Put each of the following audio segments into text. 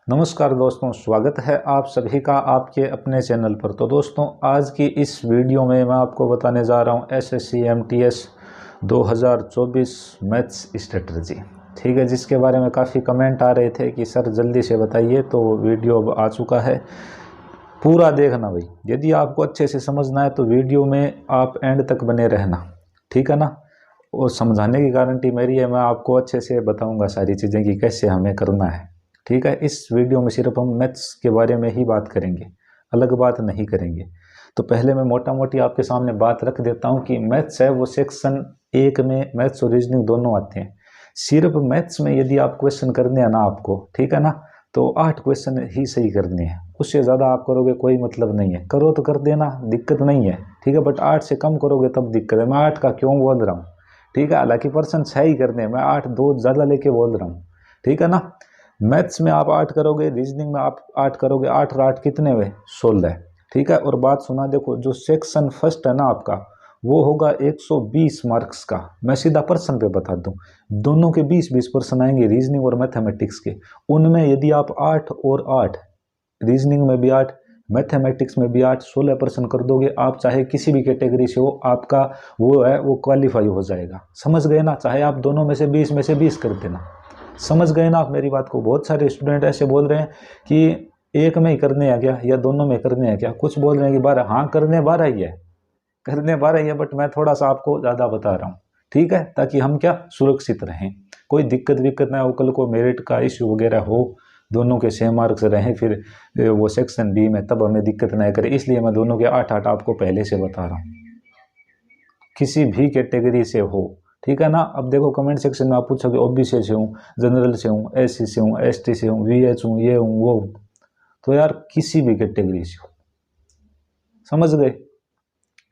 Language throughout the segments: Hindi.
नमस्कार दोस्तों, स्वागत है आप सभी का आपके अपने चैनल पर। तो दोस्तों, आज की इस वीडियो में मैं आपको बताने जा रहा हूँ एसएससी एमटीएस 2024 मैथ्स स्ट्रेटजी। ठीक है, जिसके बारे में काफ़ी कमेंट आ रहे थे कि सर जल्दी से बताइए, तो वीडियो अब आ चुका है। पूरा देखना भाई, यदि आपको अच्छे से समझना है तो वीडियो में आप एंड तक बने रहना, ठीक है ना। और समझाने की गारंटी मेरी है, मैं आपको अच्छे से बताऊंगा सारी चीज़ें कि कैसे हमें करना है। ठीक है, इस वीडियो में सिर्फ हम मैथ्स के बारे में ही बात करेंगे, अलग बात नहीं करेंगे। तो पहले मैं मोटा मोटी आपके सामने बात रख देता हूँ कि मैथ्स है वो सेक्शन 1 में मैथ्स और रीजनिंग दोनों आते हैं। सिर्फ मैथ्स में यदि आप क्वेश्चन करने हैं ना आपको, ठीक है ना, तो 8 क्वेश्चन ही सही करने हैं। उससे ज़्यादा आप करोगे कोई मतलब नहीं है, करो तो कर देना, दिक्कत नहीं है, ठीक है। बट 8 से कम करोगे तब दिक्कत है। मैं 8 का क्यों बोल रहा हूँ, ठीक है, हालांकि पर्सन 6 ही करने हैं, मैं 8 2 ज़्यादा लेके बोल रहा हूँ, ठीक है ना। मैथ्स में आप 8 करोगे, रीजनिंग में आप 8 करोगे, 8 और 8 कितने हुए, 16। ठीक है, और बात सुना, देखो जो सेक्शन फर्स्ट है ना आपका, वो होगा 120 मार्क्स का। मैं सीधा पर्सन पे बता दूं, दोनों के 20-20 पर्सन आएंगे, रीजनिंग और मैथमेटिक्स के। उनमें यदि आप 8 और 8, रीजनिंग में भी 8, मैथमेटिक्स में भी 8, 16% कर दोगे, आप चाहे किसी भी कैटेगरी से हो, आपका वो है वो क्वालिफाई हो जाएगा। समझ गए ना, चाहे आप दोनों में से 20 में से 20 कर देना। समझ गए ना आप मेरी बात को। बहुत सारे स्टूडेंट ऐसे बोल रहे हैं कि एक में ही करने हैं क्या, या दोनों में करने हैं क्या। कुछ बोल रहे हैं कि 12, हाँ करने 12 ही है, करने 12 ही है, बट मैं थोड़ा सा आपको ज़्यादा बता रहा हूँ, ठीक है, ताकि हम क्या सुरक्षित रहें, कोई दिक्कत विक्कत ना हो, कल को मेरिट का इश्यू वगैरह हो, दोनों के सेम मार्क्स रहें फिर वो सेक्शन बी में, तब हमें दिक्कत ना करे। इसलिए मैं दोनों के 8-8 आपको पहले से बता रहा हूँ, किसी भी कैटेगरी से हो, ठीक है ना। अब देखो कमेंट सेक्शन में आप पूछोगे ओबीसी से हूँ, जनरल से हूँ, एससी से हूँ, एसटी से हूँ, वीएच हूँ, ये हूँ वो हूँ, तो यार किसी भी कैटेगरी से हो, समझ गए,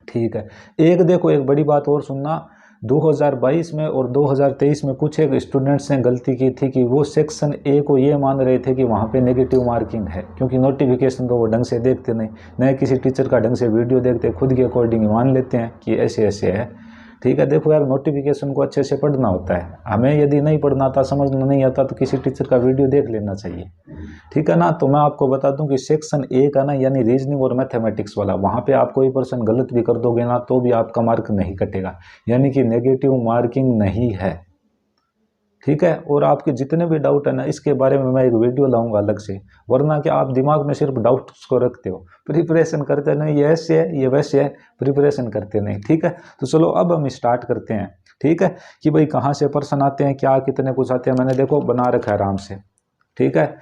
ठीक है। एक देखो, एक बड़ी बात और सुनना, 2022 में और 2023 में कुछ एक स्टूडेंट्स ने गलती की थी कि वो सेक्शन ए को ये मान रहे थे कि वहाँ पे नेगेटिव मार्किंग है, क्योंकि नोटिफिकेशन तो वो ढंग से देखते नहीं, न किसी टीचर का ढंग से वीडियो देखते, खुद के अकॉर्डिंग मान लेते हैं कि ऐसे ऐसे है। ठीक है, देखो यार, नोटिफिकेशन को अच्छे से पढ़ना होता है। हमें यदि नहीं पढ़ना आता, समझना नहीं आता, तो किसी टीचर का वीडियो देख लेना चाहिए, ठीक है ना। तो मैं आपको बता दूं कि सेक्शन ए का ना, यानी रीजनिंग और मैथमेटिक्स वाला, वहाँ पे आप कोई पर्सन गलत भी कर दोगे ना, तो भी आपका मार्क नहीं कटेगा, यानी कि नेगेटिव मार्किंग नहीं है, ठीक है। और आपके जितने भी डाउट है ना, इसके बारे में मैं एक वीडियो लाऊंगा अलग से, वरना कि आप दिमाग में सिर्फ डाउट्स को रखते हो, प्रिपरेशन करते नहीं, ये ऐसे है ये वैसे है, प्रिपरेशन करते नहीं, ठीक है। तो चलो अब हम स्टार्ट करते हैं, ठीक है, कि भाई कहाँ से पर्सन आते हैं, क्या कितने कुछ आते हैं, मैंने देखो बना रखा है आराम से, ठीक है।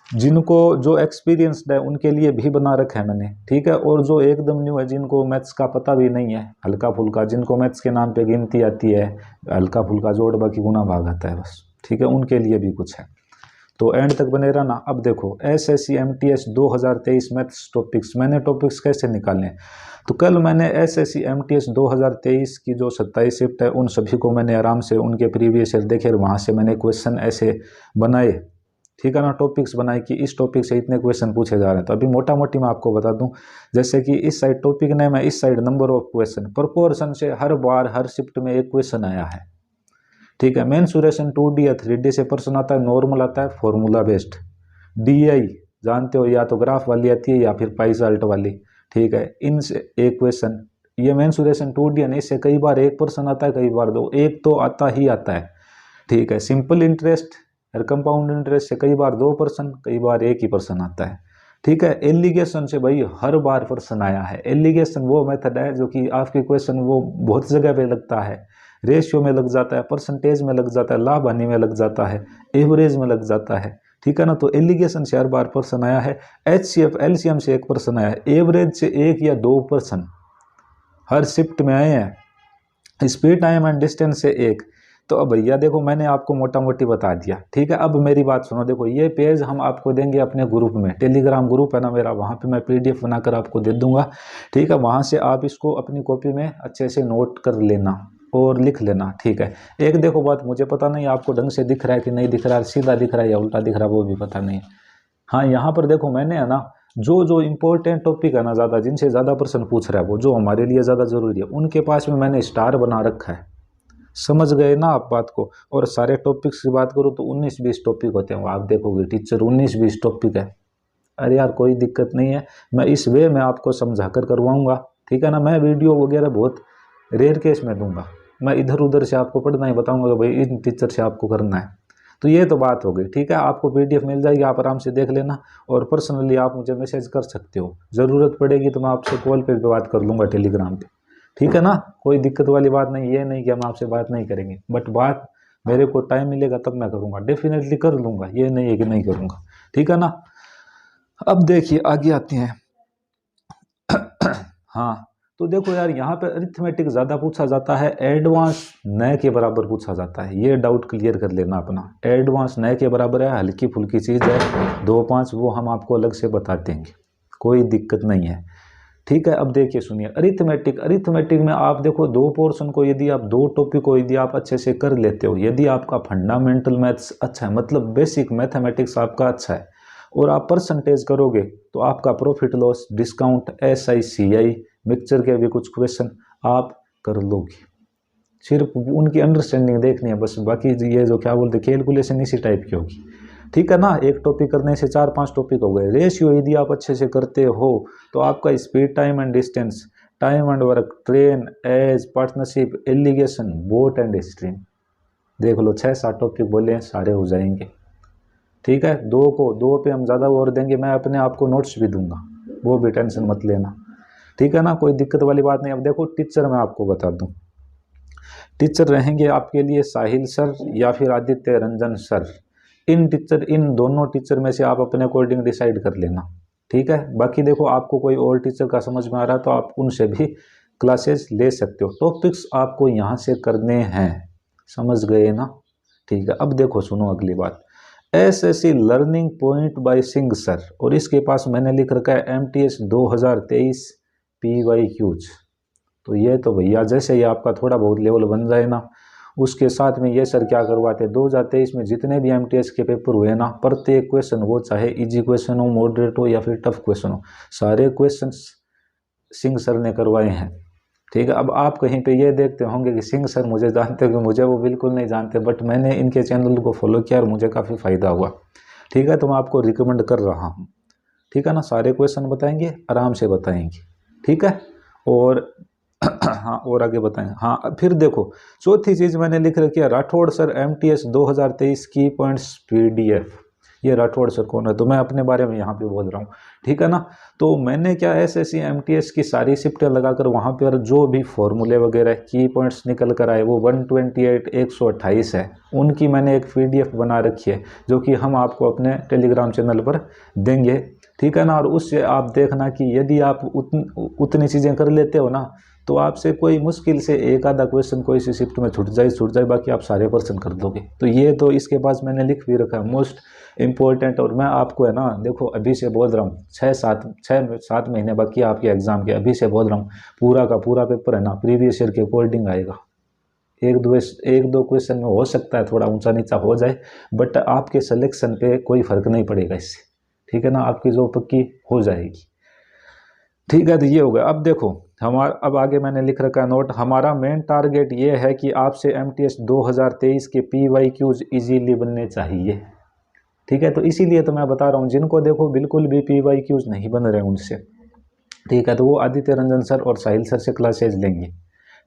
जिनको जो एक्सपीरियंसड है उनके लिए भी बना रखा है मैंने, ठीक है। और जो एकदम न्यू है, जिनको मैथ्स का पता भी नहीं है, हल्का फुल्का, जिनको मैथ्स के नाम पे गिनती आती है, हल्का फुल्का जोड़ बाकी गुना भाग आता है बस, ठीक है, उनके लिए भी कुछ है। तो एंड तक बने रहना। अब देखो एसएससी एमटीएस 2023 मैथ्स टॉपिक्स, मैंने टॉपिक्स कैसे निकालने हैं, तो कल मैंने एसएससी एमटीएस 2023 की जो 27 शिफ्ट है, उन सभी को मैंने आराम से उनके प्रीवियस ईयर देखे, वहाँ से मैंने क्वेश्चन ऐसे बनाए, ठीक है ना, टॉपिक्स बनाए कि इस टॉपिक से इतने क्वेश्चन पूछे जा रहे हैं। तो अभी मोटा मोटी मैं आपको बता दूं, जैसे कि इस साइड टॉपिक नेम है, इस side number of question, proportion से हर बार हर शिफ्ट में एक क्वेश्चन आया है, ठीक है। मेंसुरेशन 2D या 3D से पर्सन आता है, नॉर्मल आता है, फॉर्मूला बेस्ड। डीआई जानते हो, या तो ग्राफ वाली आती है या फिर पाई चार्ट वाली, ठीक है। इनसे एक क्वेश्चन, ये मेंसुरेशन 2D है, इससे कई बार एक पर्सन आता है, कई बार दो, एक तो आता ही आता है, ठीक है। सिंपल इंटरेस्ट और कंपाउंड इंटरेस्ट से कई बार 2%, कई बार एक ही पर्सन आता है, ठीक है। एलिगेशन से भाई हर बार पर्सन आया है। एलिगेशन वो मेथड है जो कि आपके क्वेश्चन वो बहुत जगह पे लगता है, रेशियो में लग जाता है, परसेंटेज में लग जाता है, लाभ हानि में लग जाता है, एवरेज में लग जाता है, ठीक है ना। तो एलिगेशन से हर बार पर्सन आया है। एचसीएफ एलसीएम से एक पर्सन आया है, एवरेज से एक या दो पर्सन हर शिफ्ट में आए हैं, स्पीड टाइम एंड डिस्टेंस से एक। तो अब भैया देखो, मैंने आपको मोटा मोटी बता दिया, ठीक है। अब मेरी बात सुनो, देखो ये पेज हम आपको देंगे अपने ग्रुप में, टेलीग्राम ग्रुप है ना मेरा, वहाँ पे मैं पीडीएफ बनाकर आपको दे दूंगा, ठीक है। वहाँ से आप इसको अपनी कॉपी में अच्छे से नोट कर लेना और लिख लेना, ठीक है। एक देखो बात, मुझे पता नहीं आपको ढंग से दिख रहा है कि नहीं दिख रहा है, सीधा दिख रहा है या उल्टा दिख रहा है, वो भी पता नहीं है। हाँ, यहाँ पर देखो मैंने है ना, जो जो इंपॉर्टेंट टॉपिक है ना, ज़्यादा जिनसे ज़्यादा पर्सन पूछ रहा है, वो जो हमारे लिए ज़्यादा ज़रूरी है, उनके पास में मैंने स्टार बना रखा है, समझ गए ना आप बात को। और सारे टॉपिक्स की बात करूँ तो 19-20 टॉपिक होते हैं, आप देखोगे टीचर 19-20 टॉपिक है। अरे यार कोई दिक्कत नहीं है, मैं इस वे में आपको समझा कर करवाऊँगा, ठीक है ना। मैं वीडियो वगैरह बहुत रेयर केस में दूंगा, मैं इधर उधर से आपको पढ़ना ही बताऊंगा कि भाई इन टीचर से आपको करना है। तो ये तो बात हो गई, ठीक है। आपको पीडीएफ मिल जाएगी, आप आराम से देख लेना, और पर्सनली आप मुझे मैसेज कर सकते हो, ज़रूरत पड़ेगी तो मैं आपसे कॉल पे भी बात कर लूँगा, टेलीग्राम पे, ठीक है ना। कोई दिक्कत वाली बात नहीं, ये नहीं कि हम आपसे बात नहीं करेंगे, बट बात मेरे को टाइम मिलेगा तब मैं करूँगा, डेफिनेटली कर लूँगा, ये नहीं है कि नहीं करूँगा, ठीक है ना। अब देखिए आगे आते हैं। हाँ, तो देखो यार यहाँ पे अरिथमेटिक ज़्यादा पूछा जाता है, एडवांस नए के बराबर पूछा जाता है, ये डाउट क्लियर कर लेना अपना। एडवांस नए के बराबर है, हल्की फुल्की चीज़ है, 2-5 वो हम आपको अलग से बता देंगे, कोई दिक्कत नहीं है, ठीक है। अब देखिए सुनिए, अरिथमेटिक में आप देखो 2 पोर्शन को, यदि आप 2 टॉपिक को यदि आप अच्छे से कर लेते हो, यदि आपका फंडामेंटल मैथ्स अच्छा है, मतलब बेसिक मैथमेटिक्स आपका अच्छा है, और आप परसेंटेज करोगे तो आपका profit loss, discount, SI CI, mixture के भी कुछ क्वेश्चन आप कर लोगे। सिर्फ उनकी अंडरस्टैंडिंग देखनी है बस, बाकी ये जो क्या बोलते कैलकुलेशन इसी टाइप की होगी, ठीक है ना। एक टॉपिक करने से 4-5 टॉपिक हो गए। रेशियो यदि आप अच्छे से करते हो तो आपका speed, time and distance, time and work, train, age, partnership, alligation, boat and stream, देख लो 6-7 टॉपिक बोले हैं, सारे हो जाएंगे, ठीक है। 2 पे हम ज़्यादा और देंगे, मैं अपने आप को नोट्स भी दूंगा, वो भी टेंशन मत लेना, ठीक है ना, कोई दिक्कत वाली बात नहीं। अब देखो टीचर मैं आपको बता दूं, टीचर रहेंगे आपके लिए साहिल सर या फिर आदित्य रंजन सर। इन दोनों टीचर में से आप अपने अकॉर्डिंग डिसाइड कर लेना, ठीक है। बाकी देखो आपको कोई और टीचर का समझ में आ रहा है तो आप उनसे भी क्लासेस ले सकते हो। टॉपिक्स आपको यहाँ से करने हैं, समझ गए ना, ठीक है। अब देखो सुनो अगली बात, SSC learning point by Singh sir, और इसके पास मैंने लिख रखा है MTS 2023 PYQs। तो ये तो भैया जैसे ही आपका थोड़ा बहुत लेवल बन जाए ना, उसके साथ में ये सर क्या करवाते हैं, 2023 में जितने भी MTS के पेपर हुए ना, प्रत्येक क्वेश्चन, वो चाहे इजी क्वेश्चन हो, मॉडरेट हो या फिर टफ क्वेश्चन हो, सारे क्वेश्चन सिंह सर ने करवाए हैं, ठीक है। अब आप कहीं पे ये देखते होंगे कि सिंह सर मुझे जानते हो, कि मुझे वो बिल्कुल नहीं जानते, बट मैंने इनके चैनल को फॉलो किया और मुझे काफ़ी फ़ायदा हुआ, ठीक है। तो मैं आपको रिकमेंड कर रहा हूँ, ठीक है ना। सारे क्वेश्चन बताएंगे, आराम से बताएंगे, ठीक है। और हाँ और आगे बताएंगे। हाँ फिर देखो चौथी चीज़ मैंने लिख रखी है, राठौड़ सर MTS 2023 की पॉइंट्स PDF। ये राठौड़ सर कौन है, तो मैं अपने बारे में यहाँ पे बोल रहा हूँ, ठीक है ना। तो मैंने क्या SSC MTS की सारी शिफ्टें लगाकर वहाँ पर जो भी फॉर्मूले वगैरह की पॉइंट्स निकल कर आए, वो 128 है, उनकी मैंने एक PDF बना रखी है, जो कि हम आपको अपने टेलीग्राम चैनल पर देंगे, ठीक है ना। और उससे आप देखना कि यदि आप उतनी चीज़ें कर लेते हो ना, तो आपसे कोई मुश्किल से एक आधा क्वेश्चन कोई सी शिफ्ट में छूट जाए, बाकी आप सारे क्वेश्चन कर दोगे। तो ये तो इसके पास मैंने लिख भी रखा है, मोस्ट इम्पोर्टेंट। और मैं आपको है ना, देखो अभी से बोल रहा हूँ, 6-7 महीने बाकी आपके एग्जाम के, अभी से बोल रहा हूँ, पूरा का पूरा पेपर है ना प्रीवियस ईयर के अकॉर्डिंग आएगा। एक दो क्वेश्चन में हो सकता है थोड़ा ऊंचा नीचा हो जाए, बट आपके सिलेक्शन पे कोई फर्क नहीं पड़ेगा इससे, ठीक है ना, आपकी जो पक्की हो जाएगी, ठीक है। तो ये हो गया। अब देखो अब आगे मैंने लिख रखा है नोट, हमारा मेन टारगेट ये है कि आपसे MTS 2023 के PYQs इजीली बनने चाहिए, ठीक है। तो इसीलिए तो मैं बता रहा हूँ, जिनको देखो बिल्कुल भी PYQs नहीं बन रहे उनसे, ठीक है, तो वो आदित्य रंजन सर और साहिल सर से क्लासेज लेंगे,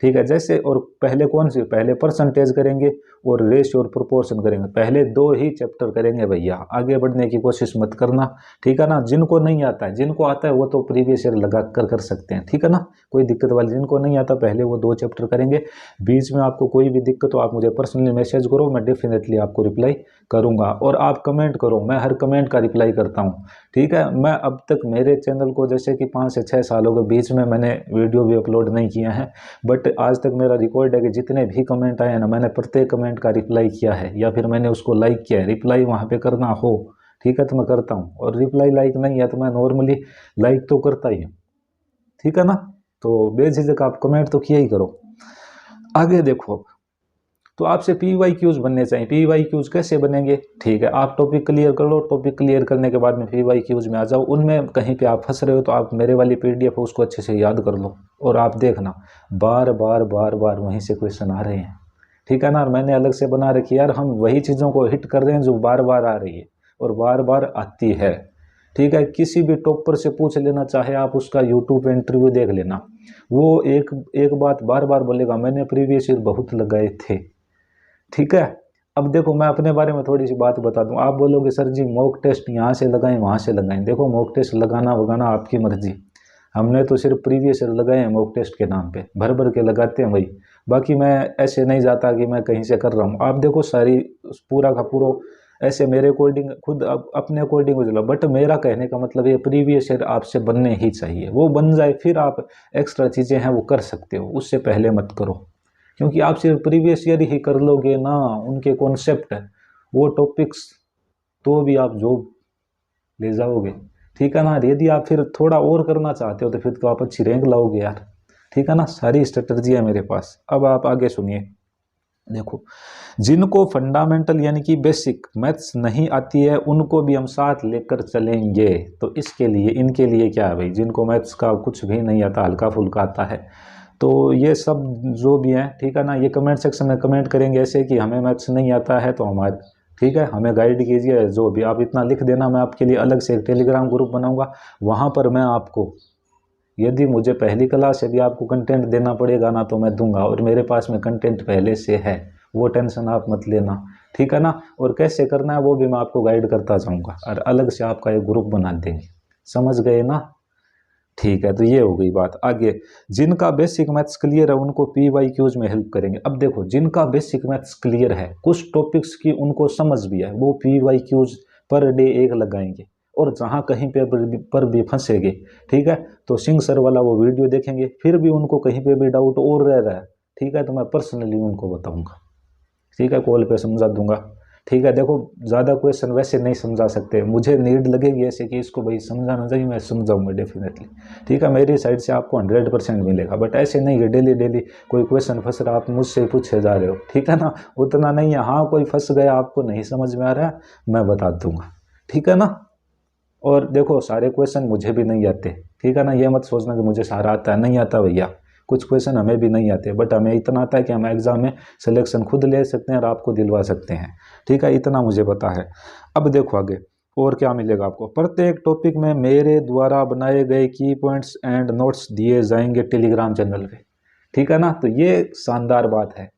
ठीक है। जैसे और पहले कौन सी, पहले परसेंटेज करेंगे और रेशियो और प्रोपोर्शन करेंगे, पहले 2 ही चैप्टर करेंगे भैया, आगे बढ़ने की कोशिश मत करना, ठीक है ना। जिनको नहीं आता है, जिनको आता है वो तो प्रीवियस ईयर लगा कर सकते हैं, ठीक है ना, कोई दिक्कत वाली। जिनको नहीं आता पहले वो 2 चैप्टर करेंगे। बीच में आपको कोई भी दिक्कत हो आप मुझे पर्सनली मैसेज करो, मैं डेफिनेटली आपको रिप्लाई करूंगा। और आप कमेंट करो, मैं हर कमेंट का रिप्लाई करता हूँ, ठीक है। मैं अब तक मेरे चैनल को जैसे कि 5 से 6 सालों के बीच में मैंने वीडियो भी अपलोड नहीं किया है, बट आज तक मेरा रिकॉर्ड है कि जितने भी कमेंट आए ना, मैंने प्रत्येक कमेंट का रिप्लाई किया है, या फिर मैंने उसको लाइक किया है। रिप्लाई वहाँ पे करना हो, ठीक है, तो मैं करता हूँ, और रिप्लाई लाइक नहीं है तो मैं नॉर्मली लाइक तो करता ही हूँ, ठीक है ना। तो बेझिझक आप कमेंट तो किया ही करो। आगे देखो, तो आपसे PYQs बनने चाहिए। PYQs कैसे बनेंगे, ठीक है, आप टॉपिक क्लियर कर लो, टॉपिक क्लियर करने के बाद में PYQs में आ जाओ। उनमें कहीं पे आप फंस रहे हो तो आप मेरे वाली PDF उसको अच्छे से याद कर लो, और आप देखना बार बार वहीं से क्वेश्चन आ रहे हैं, ठीक है ना। और मैंने अलग से बना रखी है यार, हम वही चीज़ों को हिट कर रहे हैं जो बार बार आ रही है और बार बार आती है। ठीक है, किसी भी टॉपर से पूछ लेना, चाहे आप उसका यूट्यूब पे इंटरव्यू देख लेना, वो एक एक बात बार बार बोलेगा, मैंने प्रीवियस ईयर बहुत लगाए थे। ठीक है, अब देखो मैं अपने बारे में थोड़ी सी बात बता दूं। आप बोलोगे सर जी मॉक टेस्ट यहाँ से लगाएं वहाँ से लगाएं, देखो मॉक टेस्ट लगाना वगाना आपकी मर्जी, हमने तो सिर्फ प्रीवियस ईयर लगाए हैं मॉक टेस्ट के नाम पे, भर भर के लगाते हैं भाई। बाकी मैं ऐसे नहीं जाता कि मैं कहीं से कर रहा हूँ, आप देखो सारी पूरा का पूरा ऐसे मेरे अकॉर्डिंग खुद अपने अकॉर्डिंग हो चला, बट मेरा कहने का मतलब ये प्रीवियस ईयर आपसे बनने ही चाहिए, वो बन जाए फिर आप एक्स्ट्रा चीज़ें हैं वो कर सकते हो, उससे पहले मत करो। क्योंकि आप सिर्फ प्रीवियस ईयर ही कर लोगे ना, उनके कॉन्सेप्ट वो टॉपिक्स, तो भी आप जॉब ले जाओगे। ठीक है ना। यदि आप फिर थोड़ा और करना चाहते हो तो फिर तो आप अच्छी रैंक लाओगे यार। ठीक है ना, सारी स्ट्रेटजी है मेरे पास। अब आप आगे सुनिए। देखो, जिनको फंडामेंटल यानी कि बेसिक मैथ्स नहीं आती है उनको भी हम साथ लेकर चलेंगे। तो इसके लिए इनके लिए क्या है भाई, जिनको मैथ्स का कुछ भी नहीं आता, हल्का फुल्का आता है, तो ये सब जो भी हैं, ठीक है ना, ये कमेंट सेक्शन में कमेंट करेंगे ऐसे कि हमें मैथ्स नहीं आता है तो हमारे, ठीक है, हमें गाइड कीजिए। जो भी आप इतना लिख देना, मैं आपके लिए अलग से एक टेलीग्राम ग्रुप बनाऊंगा, वहाँ पर मैं आपको, यदि मुझे पहली क्लास से भी आपको कंटेंट देना पड़ेगा ना तो मैं दूंगा, और मेरे पास में कंटेंट पहले से है, वो टेंशन आप मत लेना। ठीक है ना। और कैसे करना है वो भी मैं आपको गाइड करता जाऊंगा, और अलग से आपका एक ग्रुप बना देंगे। समझ गए ना। ठीक है, तो ये हो गई बात। आगे, जिनका बेसिक मैथ्स क्लियर है उनको PYQs में हेल्प करेंगे। अब देखो, जिनका बेसिक मैथ्स क्लियर है, कुछ टॉपिक्स की उनको समझ भी है, वो PYQs पर डे एक लगाएंगे, और जहाँ कहीं पे पर भी फंसेंगे, ठीक है, तो सिंह सर वाला वो वीडियो देखेंगे, फिर भी उनको कहीं पे भी डाउट और रह रहा है, ठीक है, तो मैं पर्सनली उनको बताऊंगा। ठीक है, कॉल पे समझा दूंगा। ठीक है, देखो ज़्यादा क्वेश्चन वैसे नहीं समझा सकते, मुझे नीड लगेगी ऐसे कि इसको भाई समझाना चाहिए, मैं समझाऊंगा डेफिनेटली। ठीक है, मेरी साइड से आपको 100% मिलेगा, बट ऐसे नहीं है डेली डेली कोई क्वेश्चन फंस रहा आप मुझसे पूछे जा रहे हो। ठीक है ना, उतना नहीं है। हाँ, कोई फंस गया आपको नहीं समझ में आ रहा है, मैं बता दूंगा। ठीक है ना। और देखो, सारे क्वेश्चन मुझे भी नहीं आते, ठीक है ना, ये मत सोचना कि मुझे सारा आता है, नहीं आता भैया। कुछ क्वेश्चन हमें भी नहीं आते, बट हमें इतना आता है कि हम एग्जाम में सिलेक्शन खुद ले सकते हैं और आपको दिलवा सकते हैं। ठीक है, इतना मुझे पता है। अब देखो आगे और क्या मिलेगा आपको। प्रत्येक टॉपिक में मेरे द्वारा बनाए गए की पॉइंट्स एंड नोट्स दिए जाएंगे टेलीग्राम चैनल पे। ठीक है ना, तो ये शानदार बात है।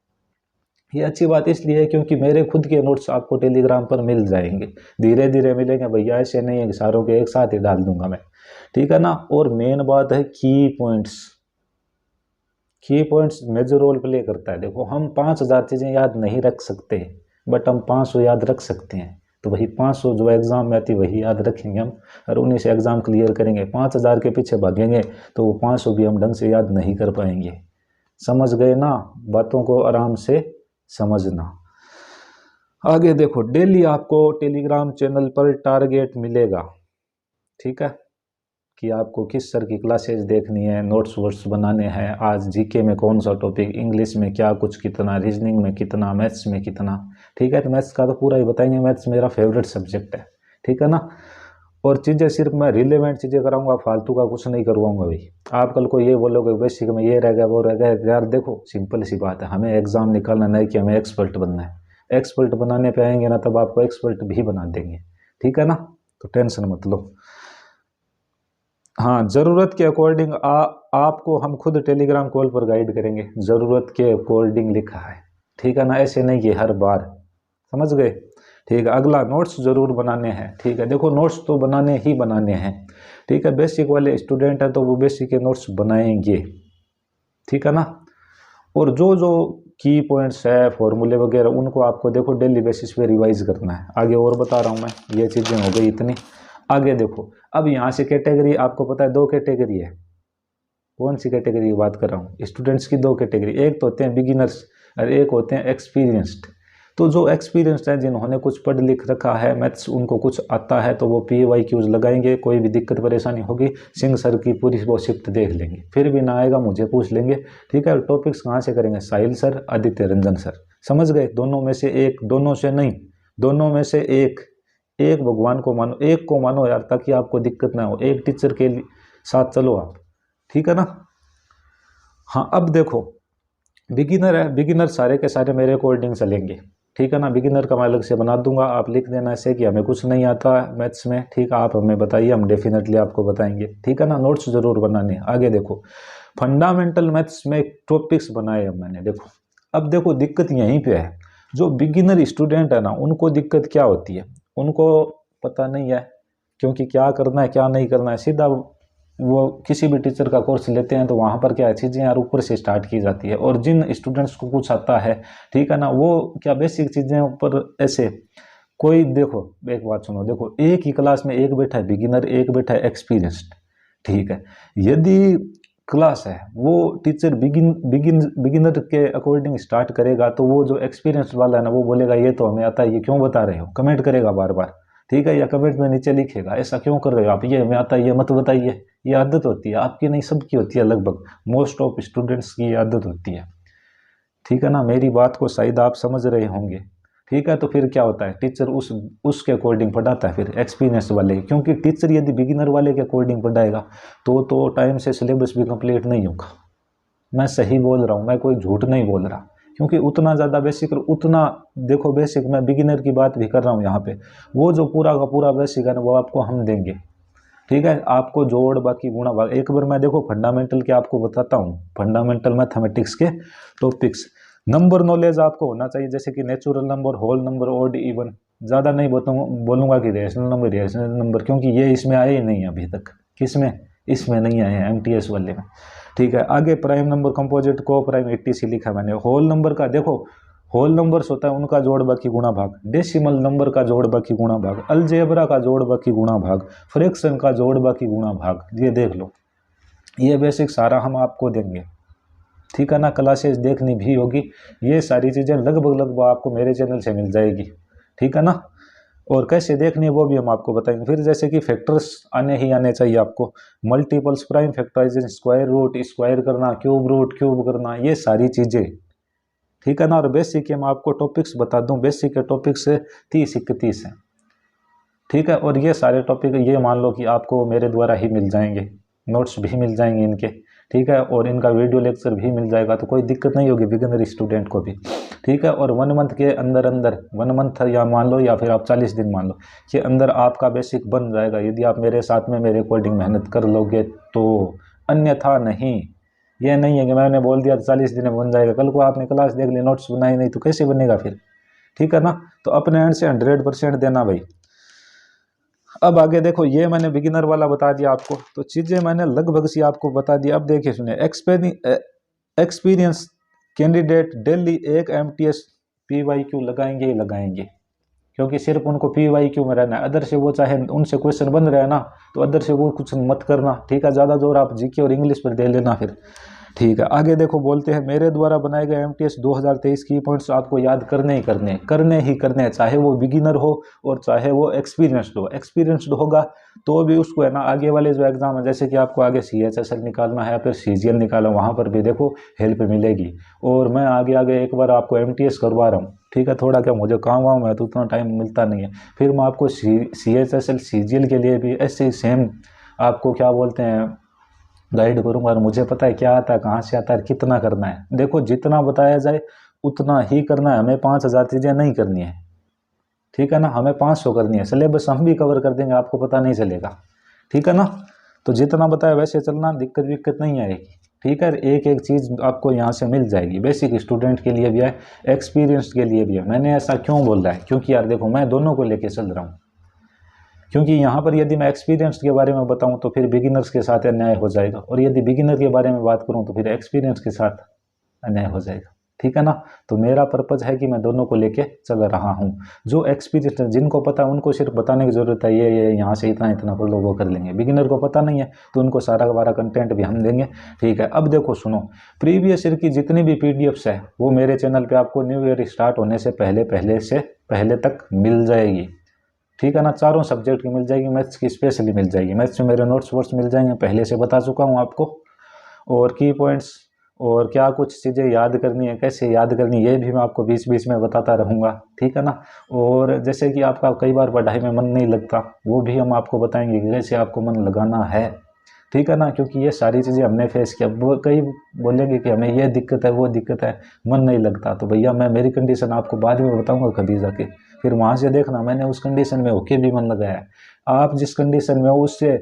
ये अच्छी बात इसलिए है क्योंकि मेरे खुद के नोट्स आपको टेलीग्राम पर मिल जाएंगे, धीरे धीरे मिलेंगे भैया, ऐसे नहीं है कि सारों के एक साथ ही डाल दूंगा मैं। ठीक है ना। और मेन बात है की पॉइंट्स। की पॉइंट्स मेजर रोल प्ले करता है। देखो, हम 5000 चीज़ें याद नहीं रख सकते, बट हम 500 याद रख सकते हैं। तो वही 500 जो एग्ज़ाम में आती वही याद रखेंगे हम, और उन्हीं से एग्ज़ाम क्लियर करेंगे। 5000 के पीछे भागेंगे तो वो 500 भी हम ढंग से याद नहीं कर पाएंगे। समझ गए ना, बातों को आराम से समझना। आगे देखो, डेली आपको टेलीग्राम चैनल पर टारगेट मिलेगा। ठीक है, कि आपको किस सर की क्लासेस देखनी है, नोट्स वोट्स बनाने हैं, आज जीके में कौन सा टॉपिक, इंग्लिश में क्या कुछ कितना, रीजनिंग में कितना, मैथ्स में कितना। ठीक है, तो मैथ्स का तो पूरा ही बताएंगे, मैथ्स मेरा फेवरेट सब्जेक्ट है। ठीक है ना। और चीज़ें सिर्फ मैं रिलेवेंट चीज़ें कराऊंगा, फालतू का कुछ नहीं करवाऊंगा भाई। आप कल को ये बोलोगे बेसिक में ये रह गया वो रह गया, यार देखो सिंपल सी बात है, हमें एग्जाम निकालना नहीं कि हमें एक्सपर्ट बनना है। एक्सपर्ट बनाने पे आएंगे ना तब आपको एक्सपर्ट भी बना देंगे। ठीक है ना, तो टेंशन मत लो। हाँ, ज़रूरत के अकॉर्डिंग आपको हम खुद टेलीग्राम कॉल पर गाइड करेंगे, ज़रूरत के अकॉर्डिंग लिखा है। ठीक है ना, ऐसे नहीं कि हर बार। समझ गए। ठीक है, अगला, नोट्स ज़रूर बनाने हैं। ठीक है, देखो नोट्स तो बनाने ही बनाने हैं। ठीक है, बेसिक वाले स्टूडेंट हैं तो वो बेसिक के नोट्स बनाएंगे। ठीक है ना। और जो जो की पॉइंट्स है, फॉर्मूले वगैरह, उनको आपको देखो डेली बेसिस पे रिवाइज करना है। आगे और बता रहा हूँ मैं, ये चीज़ें हो गई इतनी। आगे देखो, अब यहाँ से कैटेगरी आपको पता है, 2 कैटेगरी है। कौन सी कैटेगरी की बात कर रहा हूँ, स्टूडेंट्स की 2 कैटेगरी, एक तो होते हैं बिगिनर्स और एक होते हैं एक्सपीरियंस्ड। तो जो एक्सपीरियंस्ड है, जिन्होंने कुछ पढ़ लिख रखा है मैथ्स, उनको कुछ आता है, तो वो PYQs लगाएंगे, कोई भी दिक्कत परेशानी होगी सिंह सर की पूरी वो शिफ्ट देख लेंगे, फिर भी ना आएगा मुझे पूछ लेंगे। ठीक है, टॉपिक्स कहाँ से करेंगे, साहिल सर, आदित्य रंजन सर। समझ गए, दोनों में से एक, दोनों से नहीं, दोनों में से एक। एक भगवान को मानो, एक को मानो यार, ताकि आपको दिक्कत ना हो, एक टीचर के साथ चलो आप। ठीक है ना। हाँ, अब देखो, बिगिनर है, बिगिनर सारे के सारे मेरे अकॉर्डिंग चलेंगे, ठीक है ना। बिगिनर का मैं अलग से बना दूंगा, आप लिख देना ऐसे कि हमें कुछ नहीं आता मैथ्स में, ठीक है, आप हमें बताइए, हम डेफिनेटली आपको बताएंगे, ठीक है ना। नोट्स जरूर बनाने। आगे देखो, फंडामेंटल मैथ्स में टॉपिक्स बनाए अब मैंने, देखो अब देखो दिक्कत यहीं पे है, जो बिगिनर स्टूडेंट है ना उनको दिक्कत क्या होती है, उनको पता नहीं है क्योंकि क्या करना है क्या नहीं करना है, सीधा वो किसी भी टीचर का कोर्स लेते हैं तो वहाँ पर क्या है, चीज़ें यार ऊपर से स्टार्ट की जाती है, और जिन स्टूडेंट्स को कुछ आता है, ठीक है ना, वो क्या बेसिक चीज़ें ऊपर ऐसे कोई, देखो एक बात सुनो, देखो एक ही क्लास में एक बैठा है बिगिनर, एक बैठा है एक्सपीरियंस्ड, ठीक है। यदि क्लास है वो टीचर बिगिनर के अकॉर्डिंग स्टार्ट करेगा तो वो जो एक्सपीरियंस वाला है ना वो बोलेगा ये तो हमें आता है, ये क्यों बता रहे हो, कमेंट करेगा बार बार, ठीक है, या कमेंट में नीचे लिखेगा ऐसा क्यों कर रहे हो आप, ये हमें आता है ये मत बताइए। ये आदत होती है आपकी, नहीं सबकी होती है, लगभग मोस्ट ऑफ स्टूडेंट्स की ये आदत होती है, ठीक है ना। मेरी बात को शायद आप समझ रहे होंगे, ठीक है। तो फिर क्या होता है, टीचर उसके अकॉर्डिंग पढ़ाता है फिर एक्सपीरियंस वाले, क्योंकि टीचर यदि बिगिनर वाले के अकॉर्डिंग पढ़ाएगा तो टाइम से सिलेबस भी कंप्लीट नहीं होगा। मैं सही बोल रहा हूँ, मैं कोई झूठ नहीं बोल रहा, क्योंकि उतना ज़्यादा बेसिक, उतना देखो बेसिक, मैं बिगिनर की बात भी कर रहा हूँ यहाँ पे, वो जो पूरा का पूरा बेसिक है ना वो आपको हम देंगे, ठीक है। आपको जोड़ बाकी गुणा भाग, एक बार मैं देखो फंडामेंटल के आपको बताता हूँ, फंडामेंटल मैथमेटिक्स के टॉपिक्स। नंबर नॉलेज आपको होना चाहिए, जैसे कि natural number, whole number, odd even, ज़्यादा नहीं बोलूँगा कि रेशनल नंबर, क्योंकि ये इसमें आए ही नहीं है अभी तक, किसमें, इसमें नहीं आए हैं एमटीएस वाले में, ठीक है। आगे प्राइम नंबर, कंपोजिट, को प्राइम, एटीसी लिखा मैंने। होल नंबर का देखो, होल नंबर्स होता है उनका जोड़ बाकी गुणा भाग, डेसिमल नंबर का जोड़ बाकी गुणा भाग, अलजेब्रा का जोड़ बाकी गुणा भाग, फ्रैक्शन का जोड़ बाकी गुणा भाग, ये देख लो, ये बेसिक सारा हम आपको देंगे, ठीक है ना। क्लासेस देखनी भी होगी, ये सारी चीज़ें लगभग लगभग आपको मेरे चैनल से मिल जाएगी, ठीक है ना। और कैसे देखनी है वो भी हम आपको बताएंगे। फिर जैसे कि फैक्टर्स आने ही आने चाहिए आपको, multiples, prime factorisation, square root, square करना, क्यूब करना, ये सारी चीज़ें, ठीक है ना। और बेसिक के मैं आपको टॉपिक्स बता दूं, बेसिक के टॉपिक्स 30-31 हैं, ठीक है। और ये सारे टॉपिक ये मान लो कि आपको मेरे द्वारा ही मिल जाएंगे, नोट्स भी मिल जाएंगे इनके, ठीक है, और इनका वीडियो लेक्चर भी मिल जाएगा, तो कोई दिक्कत नहीं होगी बिगिनर स्टूडेंट को भी, ठीक है। और 1 मंथ के अंदर अंदर, 1 मंथ या मान लो, या फिर आप 40 दिन मान लो कि अंदर आपका बेसिक बन जाएगा, यदि आप मेरे साथ में मेरे अकॉर्डिंग मेहनत कर लोगे तो, अन्यथा नहीं। ये नहीं है कि मैंने बोल दिया 40 दिन में बन जाएगा, कल को आपने क्लास देख ली नोट्स बनाए नहीं तो कैसे बनेगा फिर, ठीक है ना। तो अपने एंड से 100% देना भाई। अब आगे देखो, ये मैंने बिगिनर वाला बता दिया आपको, तो चीज़ें मैंने लगभग सी आपको बता दी। अब देखिए सुनिए, एक्सपीरियंस कैंडिडेट डेली एक एमटीएस पीवाईक्यू लगाएंगे ही लगाएंगे, क्योंकि सिर्फ उनको पीवाईक्यू में रहना है, अदर से वो चाहे उनसे क्वेश्चन बन रहे हैं ना तो अदर से वो कुछ मत करना, ठीक है। ज़्यादा जोर आप जीके और इंग्लिश पर दे लेना फिर, ठीक है। आगे देखो, बोलते हैं मेरे द्वारा बनाए गए एमटीएस 2023 की पॉइंट्स आपको याद करने ही करने हैं, चाहे वो बिगिनर हो और चाहे वो एक्सपीरियंस्ड हो। एक्सपीरियंस्ड होगा तो भी उसको है ना, आगे वाले जो एग्जाम है, जैसे कि आपको आगे CHSL निकालना है, फिर CGL निकालना, वहाँ पर भी देखो हेल्प मिलेगी। और मैं आगे आगे एक बार आपको एमटीएस करवा रहा हूँ, ठीक है। थोड़ा क्या मुझे काम वाम है तो उतना टाइम मिलता नहीं है, फिर मैं आपको CHSL CGL के लिए भी ऐसे ही सेम आपको क्या बोलते हैं गाइड करूंगा, और मुझे पता है क्या आता है, कहाँ से आता है, कितना करना है। देखो जितना बताया जाए उतना ही करना है, हमें 5000 चीज़ें नहीं करनी है, ठीक है ना, हमें 500 करनी है। सिलेबस हम भी कवर कर देंगे, आपको पता नहीं चलेगा, ठीक है ना। तो जितना बताया वैसे चलना, दिक्कत विक्कत नहीं आएगी, ठीक है। एक एक चीज़ आपको यहाँ से मिल जाएगी, बेसिक स्टूडेंट के लिए भी है, एक्सपीरियंस के लिए भी है। मैंने ऐसा क्यों बोल रहा है, क्योंकि यार देखो मैं दोनों को लेके चल रहा हूँ, क्योंकि यहाँ पर यदि मैं एक्सपीरियंस के बारे में बताऊँ तो फिर बिगिनर्स के साथ अन्याय हो जाएगा, और यदि बिगिनर के बारे में बात करूँ तो फिर एक्सपीरियंस के साथ अन्याय हो जाएगा, ठीक है ना। तो मेरा पर्पज़ है कि मैं दोनों को लेके चल रहा हूँ। जो एक्सपीरियंस जिनको पता है उनको सिर्फ बताने की ज़रूरत है, ये यहाँ से इतना इतना कर लो, वो कर लेंगे। बिगिनर को पता नहीं है तो उनको सारा का सारा कंटेंट भी हम देंगे, ठीक है। अब देखो सुनो, प्रीवियस ईयर की जितनी भी PDFs है वो मेरे चैनल पर आपको न्यू ईयर स्टार्ट होने से पहले तक मिल जाएगी, ठीक है ना। चारों सब्जेक्ट की मिल जाएगी, मैथ्स की स्पेशली मिल जाएगी। मैथ्स में मेरे नोट्स वोट्स मिल जाएंगे, पहले से बता चुका हूँ आपको, और की पॉइंट्स और क्या कुछ चीज़ें याद करनी है, कैसे याद करनी है, ये भी मैं आपको बीच बीच में बताता रहूँगा, ठीक है ना। और जैसे कि आपका कई बार पढ़ाई में मन नहीं लगता, वो भी हम आपको बताएंगे कि कैसे आपको मन लगाना है, ठीक है ना, क्योंकि ये सारी चीज़ें हमने फेस किया। वो कई बोलेंगे कि हमें ये दिक्कत है वो दिक्कत है, मन नहीं लगता। तो भैया मैं मेरी कंडीशन आपको बाद में बताऊंगा कभी जाके, फिर वहाँ से देखना मैंने उस कंडीशन में होके भी मन लगाया है। आप जिस कंडीशन में हो उससे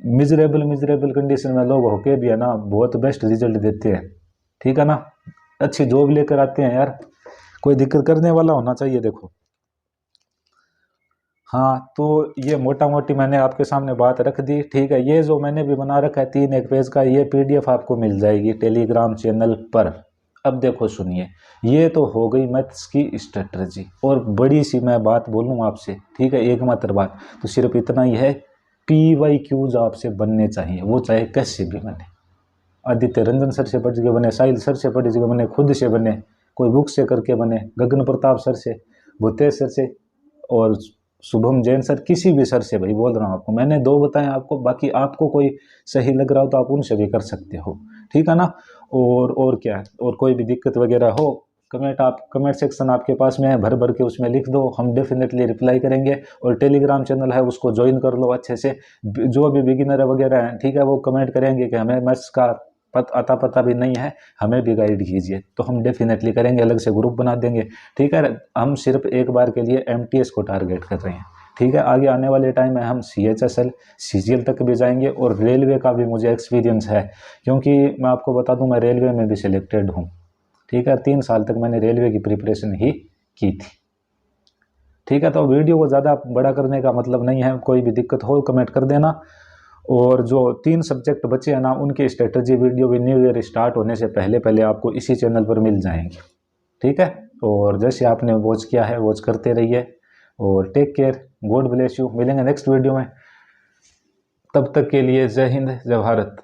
मिजरेबल कंडीशन में लोग होके भी है ना बहुत बेस्ट रिजल्ट देते हैं। ठीक है ना, अच्छी जॉब लेकर आते हैं यार, कोई दिक्कत करने वाला होना चाहिए। देखो हाँ, तो ये मोटा मोटी मैंने आपके सामने बात रख दी। ठीक है, ये जो मैंने भी बना रखा है 3 एक पेज का, ये पीडीएफ आपको मिल जाएगी टेलीग्राम चैनल पर। अब देखो सुनिए, ये तो हो गई मैथ्स की स्ट्रेटजी, और बड़ी सी मैं बात बोलूँ आपसे, ठीक है, एकमात्र बात तो सिर्फ इतना ही है, PYQs आपसे बनने चाहिए, वो चाहे कैसे भी बने। आदित्य रंजन सर से पढ़ के बने, साहिल सर से पढ़ के बने, खुद से बने, कोई बुक से करके बने, गगन प्रताप सर से, भूतेश सर से, और शुभम जैन सर, किसी भी सर से भाई बोल रहा हूँ आपको। मैंने 2 बताए आपको, बाकी आपको कोई सही लग रहा हो तो आप उनसे भी कर सकते हो। ठीक है ना, और क्या है, और कोई भी दिक्कत वगैरह हो कमेंट सेक्शन आपके पास में है, भर भर के उसमें लिख दो, हम डेफिनेटली रिप्लाई करेंगे। और टेलीग्राम चैनल है उसको ज्वाइन कर लो अच्छे से। जो भी बिगिनर वगैरह हैं, ठीक है, वो कमेंट करेंगे कि हमें मैथ्स का अता पता भी नहीं है, हमें भी गाइड कीजिए, तो हम डेफिनेटली करेंगे, अलग से ग्रुप बना देंगे। ठीक है, हम सिर्फ एक बार के लिए MTS को टारगेट कर रहे हैं। ठीक है, आगे आने वाले टाइम में हम CHSL CGL तक भी जाएंगे, और रेलवे का भी मुझे एक्सपीरियंस है, क्योंकि मैं आपको बता दूं मैं रेलवे में भी सिलेक्टेड हूँ। ठीक है, 3 साल तक मैंने रेलवे की प्रिपरेशन ही की थी। ठीक है, तो वीडियो को ज़्यादा बड़ा करने का मतलब नहीं है, कोई भी दिक्कत हो कमेंट कर देना। और जो 3 सब्जेक्ट बचे हैं ना, उनकी स्ट्रेटजी वीडियो भी न्यू ईयर स्टार्ट होने से पहले पहले आपको इसी चैनल पर मिल जाएंगे। ठीक है, और जैसे आपने वॉच किया है वॉच करते रहिए, और take care, God bless you. मिलेंगे नेक्स्ट वीडियो में, तब तक के लिए जय हिंद जय भारत।